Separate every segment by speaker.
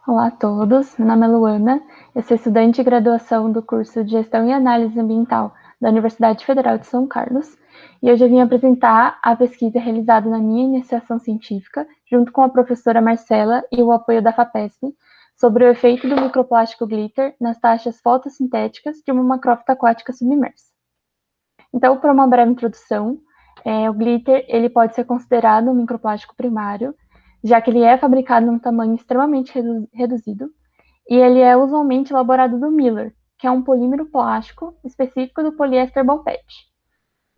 Speaker 1: Olá a todos, meu nome é Luana, eu sou estudante de graduação do curso de Gestão e Análise Ambiental da Universidade Federal de São Carlos, e hoje eu vim apresentar a pesquisa realizada na minha iniciação científica, junto com a professora Marcela e o apoio da FAPESP, sobre o efeito do microplástico glitter nas taxas fotossintéticas de uma macrófita aquática submersa. Então, para uma breve introdução, o glitter ele pode ser considerado um microplástico primário, já que ele é fabricado num tamanho extremamente reduzido, e ele é usualmente elaborado do Miller, que é um polímero plástico específico do poliéster ball pet.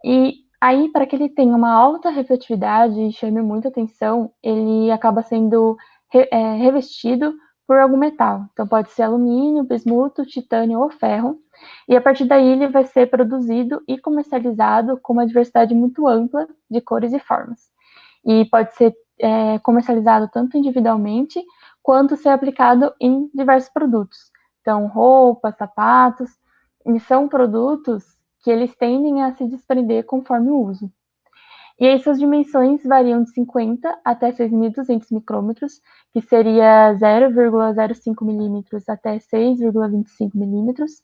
Speaker 1: E aí, para que ele tenha uma alta refletividade e chame muita atenção, ele acaba sendo revestido por algum metal. Então, pode ser alumínio, bismuto, titânio ou ferro. E a partir daí, ele vai ser produzido e comercializado com uma diversidade muito ampla de cores e formas. E pode ser comercializado tanto individualmente quanto ser aplicado em diversos produtos. Então, roupas, sapatos, e são produtos que eles tendem a se desprender conforme o uso. E aí suas dimensões variam de 50 até 6.200 micrômetros, que seria 0,05 milímetros até 6,25 milímetros,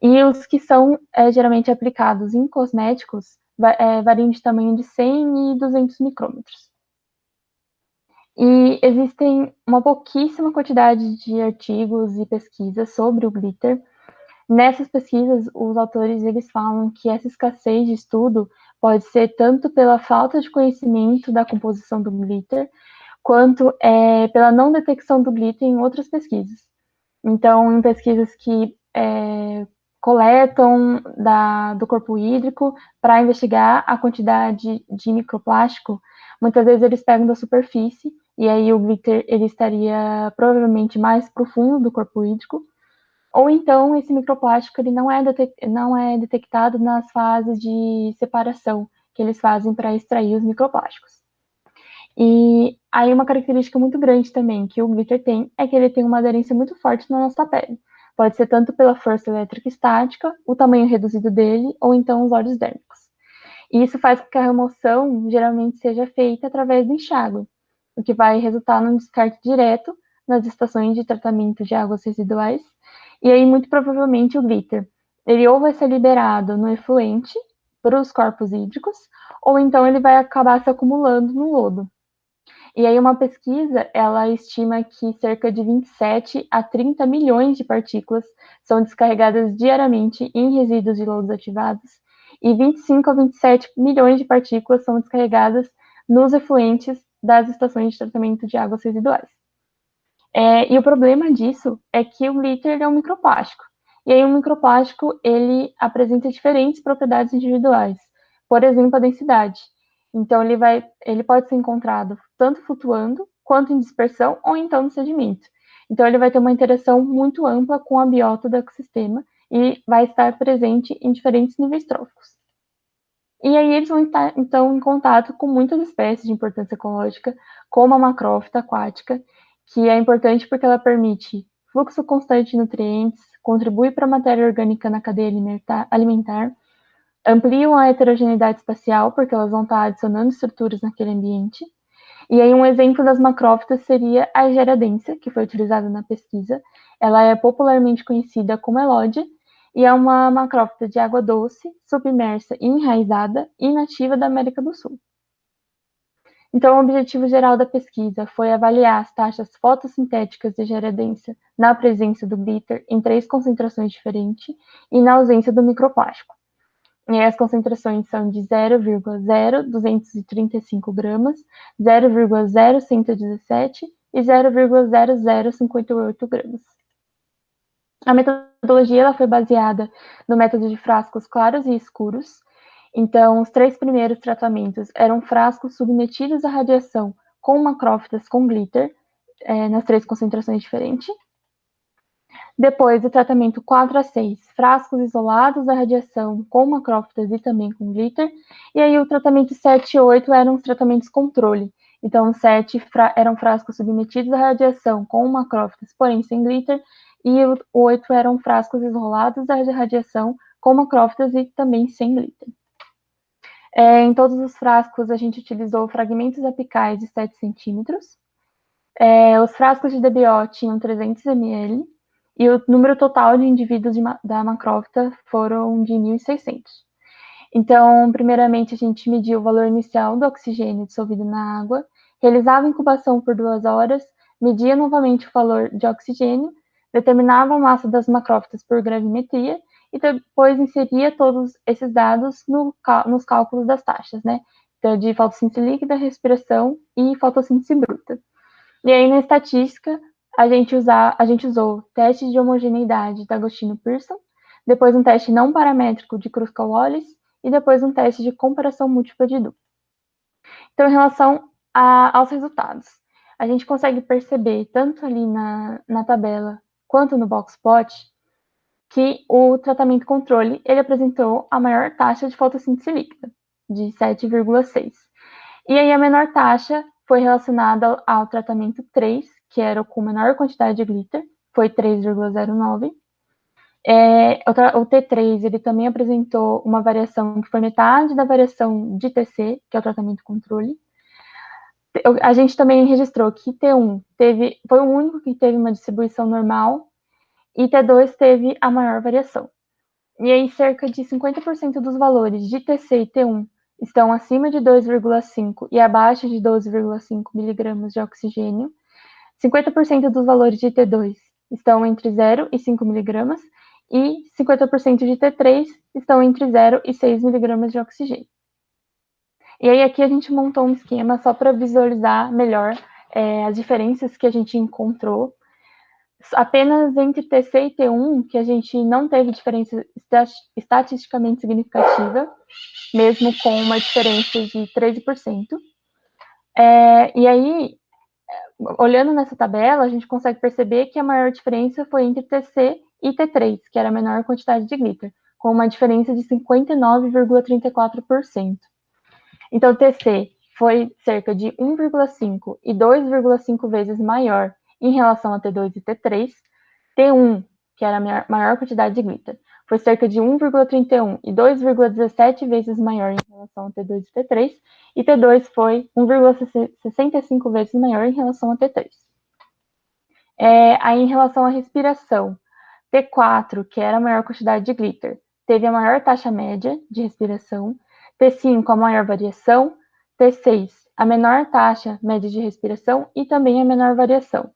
Speaker 1: e os que são geralmente aplicados em cosméticos variam de tamanho de 100 e 200 micrômetros. E existem uma pouquíssima quantidade de artigos e pesquisas sobre o glitter. Nessas pesquisas, os autores eles falam que essa escassez de estudo pode ser tanto pela falta de conhecimento da composição do glitter, quanto pela não detecção do glitter em outras pesquisas. Então, em pesquisas que coletam do corpo hídrico para investigar a quantidade de microplástico, muitas vezes eles pegam da superfície, e aí o glitter ele estaria provavelmente mais profundo do corpo hídrico, ou então esse microplástico ele não é detectado nas fases de separação que eles fazem para extrair os microplásticos. E aí uma característica muito grande também que o glitter tem é que ele tem uma aderência muito forte na nossa pele. Pode ser tanto pela força elétrica estática, o tamanho reduzido dele, ou então os olhos dérmicos. E isso faz com que a remoção geralmente seja feita através do enxágue, o que vai resultar num descarte direto nas estações de tratamento de águas residuais. E aí, muito provavelmente, o glitter, ele ou vai ser liberado no efluente para os corpos hídricos, ou então ele vai acabar se acumulando no lodo. E aí uma pesquisa, ela estima que cerca de 27 a 30 milhões de partículas são descarregadas diariamente em resíduos de lodos ativados, e 25 a 27 milhões de partículas são descarregadas nos efluentes das estações de tratamento de águas residuais. E o problema disso é que o glitter é um microplástico. E aí o microplástico, ele apresenta diferentes propriedades individuais. Por exemplo, a densidade. Então, ele pode ser encontrado tanto flutuando, quanto em dispersão, ou então no sedimento. Então, ele vai ter uma interação muito ampla com a biota do ecossistema e vai estar presente em diferentes níveis tróficos. E aí eles vão estar, então, em contato com muitas espécies de importância ecológica, como a macrófita aquática, que é importante porque ela permite fluxo constante de nutrientes, contribui para a matéria orgânica na cadeia alimentar, ampliam a heterogeneidade espacial, porque elas vão estar adicionando estruturas naquele ambiente. E aí um exemplo das macrófitas seria a Egeradensia, que foi utilizada na pesquisa. Ela é popularmente conhecida como elódia, e é uma macrófita de água doce, submersa e enraizada e nativa da América do Sul. Então, o objetivo geral da pesquisa foi avaliar as taxas fotossintéticas de Egeradensia na presença do glitter em 3 concentrações diferentes e na ausência do microplástico. E as concentrações são de 0,0235 gramas, 0,0117 e 0,0058 gramas. A metodologia ela foi baseada no método de frascos claros e escuros. Então, os 3 primeiros tratamentos eram frascos submetidos à radiação com macrófitas com glitter, nas 3 concentrações diferentes. Depois, o tratamento 4 a 6, frascos isolados da radiação com macrófitas e também com glitter. E aí, o tratamento 7 e 8 eram os tratamentos controle. Então, 7 eram frascos submetidos à radiação com macrófitas, porém sem glitter. E o 8 eram frascos isolados da radiação com macrófitas e também sem glitter. Em todos os frascos, a gente utilizou fragmentos apicais de 7 centímetros. Os frascos de DBO tinham 300 ml e o número total de indivíduos da macrófita foram de 1.600. Então, primeiramente, a gente mediu o valor inicial do oxigênio dissolvido na água, realizava a incubação por 2 horas, media novamente o valor de oxigênio, determinava a massa das macrófitas por gravimetria e depois inseria todos esses dados nos cálculos das taxas, né? Então, de fotossíntese líquida, respiração e fotossíntese bruta. E aí, na estatística, a gente usou testes de homogeneidade da Agostino-Pearson, depois um teste não paramétrico de Kruskal-Wallis e depois um teste de comparação múltipla de dupla. Então, em relação aos resultados, a gente consegue perceber, tanto ali na tabela quanto no box plot, que o tratamento controle ele apresentou a maior taxa de fotossíntese líquida, de 7,6. E aí a menor taxa foi relacionada ao tratamento 3, que era com menor quantidade de glitter, foi 3,09. O T3 ele também apresentou uma variação que foi metade da variação de TC, que é o tratamento controle. A gente também registrou que T1 foi o único que teve uma distribuição normal e T2 teve a maior variação. E aí cerca de 50% dos valores de TC e T1 estão acima de 2,5 e abaixo de 12,5 miligramas de oxigênio. 50% dos valores de T2 estão entre 0 e 5 miligramas e 50% de T3 estão entre 0 e 6 miligramas de oxigênio. E aí aqui a gente montou um esquema só para visualizar melhor as diferenças que a gente encontrou. Apenas entre TC e T1 que a gente não teve diferença estatisticamente significativa, mesmo com uma diferença de 13%. E aí, olhando nessa tabela, a gente consegue perceber que a maior diferença foi entre TC e T3, que era a menor quantidade de glitter, com uma diferença de 59,34%. Então, TC foi cerca de 1,5 e 2,5 vezes maior em relação a T2 e T3. T1, que era a maior quantidade de glitter, foi cerca de 1,31 e 2,17 vezes maior em relação a T2 e T3, e T2 foi 1,65 vezes maior em relação a T3. Aí, em relação à respiração, T4, que era a maior quantidade de glitter, teve a maior taxa média de respiração, T5, a maior variação, T6, a menor taxa média de respiração e também a menor variação.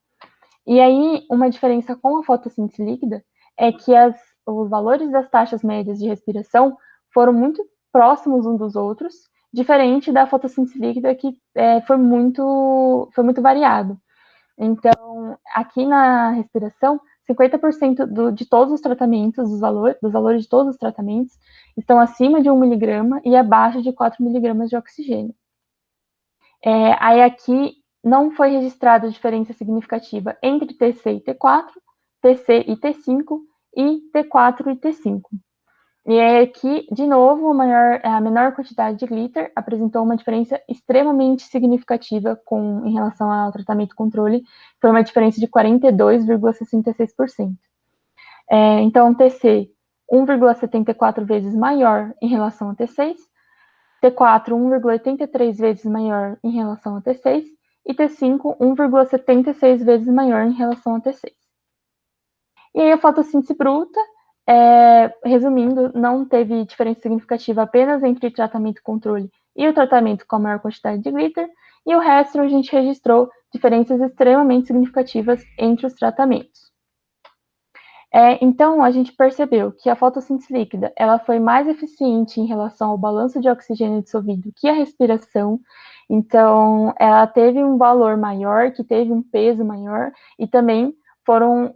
Speaker 1: E aí, uma diferença com a fotossíntese líquida é que os valores das taxas médias de respiração foram muito próximos uns dos outros, diferente da fotossíntese líquida que foi muito variado. Então, aqui na respiração, 50% de todos os tratamentos, dos valores de todos os tratamentos, estão acima de 1 miligrama e abaixo de 4 miligramas de oxigênio. Aí aqui não foi registrada diferença significativa entre TC e T4, TC e T5 e T4 e T5. E aqui, de novo, a menor quantidade de glitter apresentou uma diferença extremamente significativa em relação ao tratamento controle, foi uma diferença de 42,66%. Então, TC 1,74 vezes maior em relação a T6, T4 1,83 vezes maior em relação a T6 e T5 1,76 vezes maior em relação a T6. E aí a fotossíntese bruta, resumindo, não teve diferença significativa apenas entre o tratamento controle e o tratamento com a maior quantidade de glitter, e o resto a gente registrou diferenças extremamente significativas entre os tratamentos. Então, a gente percebeu que a fotossíntese líquida ela foi mais eficiente em relação ao balanço de oxigênio dissolvido que a respiração. Então, ela teve um valor maior, que teve um peso maior, e também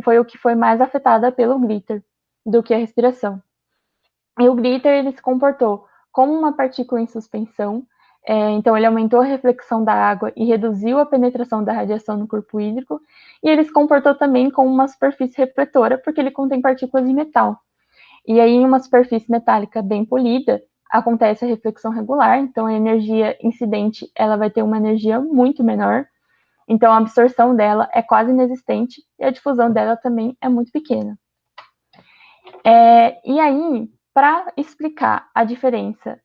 Speaker 1: foi o que foi mais afetada pelo glitter do que a respiração. E o glitter ele se comportou como uma partícula em suspensão, então ele aumentou a reflexão da água e reduziu a penetração da radiação no corpo hídrico, e ele se comportou também como uma superfície refletora, porque ele contém partículas de metal. E aí, em uma superfície metálica bem polida, acontece a reflexão regular, então a energia incidente ela vai ter uma energia muito menor, então a absorção dela é quase inexistente e a difusão dela também é muito pequena. E aí, para explicar a diferença,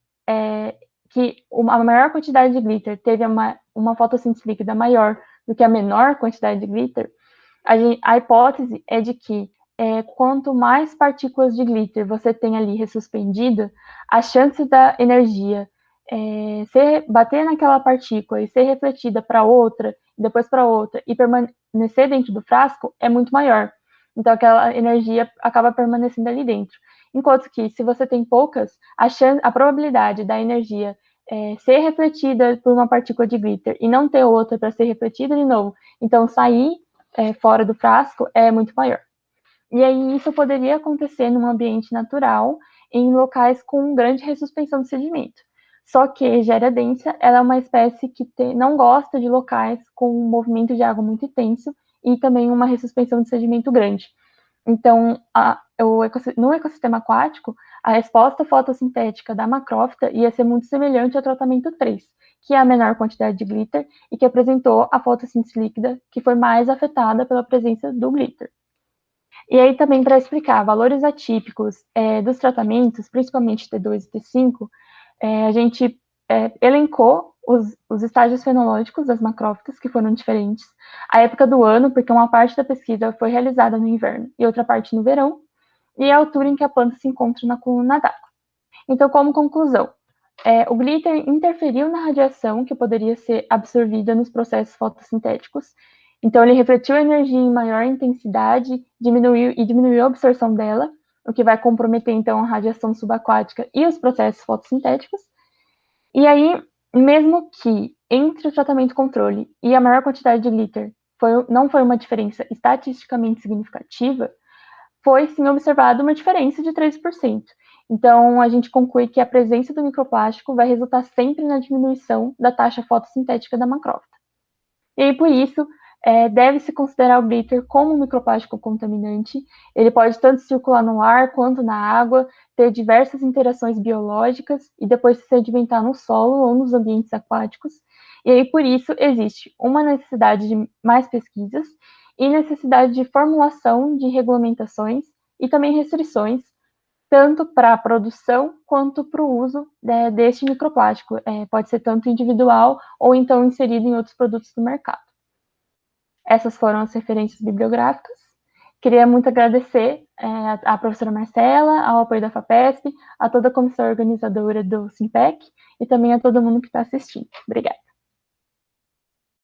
Speaker 1: que a maior quantidade de glitter teve uma fotossíntese líquida maior do que a menor quantidade de glitter, a hipótese é de que quanto mais partículas de glitter você tem ali ressuspendida, a chance da energia bater naquela partícula e ser refletida para outra, depois para outra, e permanecer dentro do frasco é muito maior. Então, aquela energia acaba permanecendo ali dentro. Enquanto que, se você tem poucas, a probabilidade da energia ser refletida por uma partícula de glitter e não ter outra para ser refletida de novo, então sair fora do frasco é muito maior. E aí isso poderia acontecer num ambiente natural, em locais com grande ressuspensão de sedimento. Só que Giardia ela é uma espécie que não gosta de locais com um movimento de água muito intenso e também uma ressuspensão de sedimento grande. Então, no ecossistema aquático, a resposta fotossintética da macrófita ia ser muito semelhante ao tratamento 3, que é a menor quantidade de glitter e que apresentou a fotossíntese líquida, que foi mais afetada pela presença do glitter. E aí também para explicar valores atípicos dos tratamentos, principalmente T2 e T5, a gente elencou os estágios fenológicos das macrófitas, que foram diferentes, a época do ano, porque uma parte da pesquisa foi realizada no inverno e outra parte no verão, e a altura em que a planta se encontra na coluna d'água. Então, como conclusão, o glitter interferiu na radiação que poderia ser absorvida nos processos fotossintéticos. Então, ele refletiu a energia em maior intensidade, diminuiu a absorção dela, o que vai comprometer, então, a radiação subaquática e os processos fotossintéticos. E aí, mesmo que entre o tratamento controle e a maior quantidade de glitter não foi uma diferença estatisticamente significativa, foi sim observada uma diferença de 13%. Então, a gente conclui que a presença do microplástico vai resultar sempre na diminuição da taxa fotossintética da macrófita. E aí, por isso, deve-se considerar o glitter como um microplástico contaminante. Ele pode tanto circular no ar quanto na água, ter diversas interações biológicas e depois se sedimentar no solo ou nos ambientes aquáticos. E aí, por isso, existe uma necessidade de mais pesquisas e necessidade de formulação de regulamentações e também restrições, tanto para a produção quanto para o uso deste microplástico. Pode ser tanto individual ou então inserido em outros produtos do mercado. Essas foram as referências bibliográficas. Queria muito agradecer à professora Marcela, ao apoio da FAPESP, a toda a comissão organizadora do Simpec e também a todo mundo que está assistindo. Obrigada.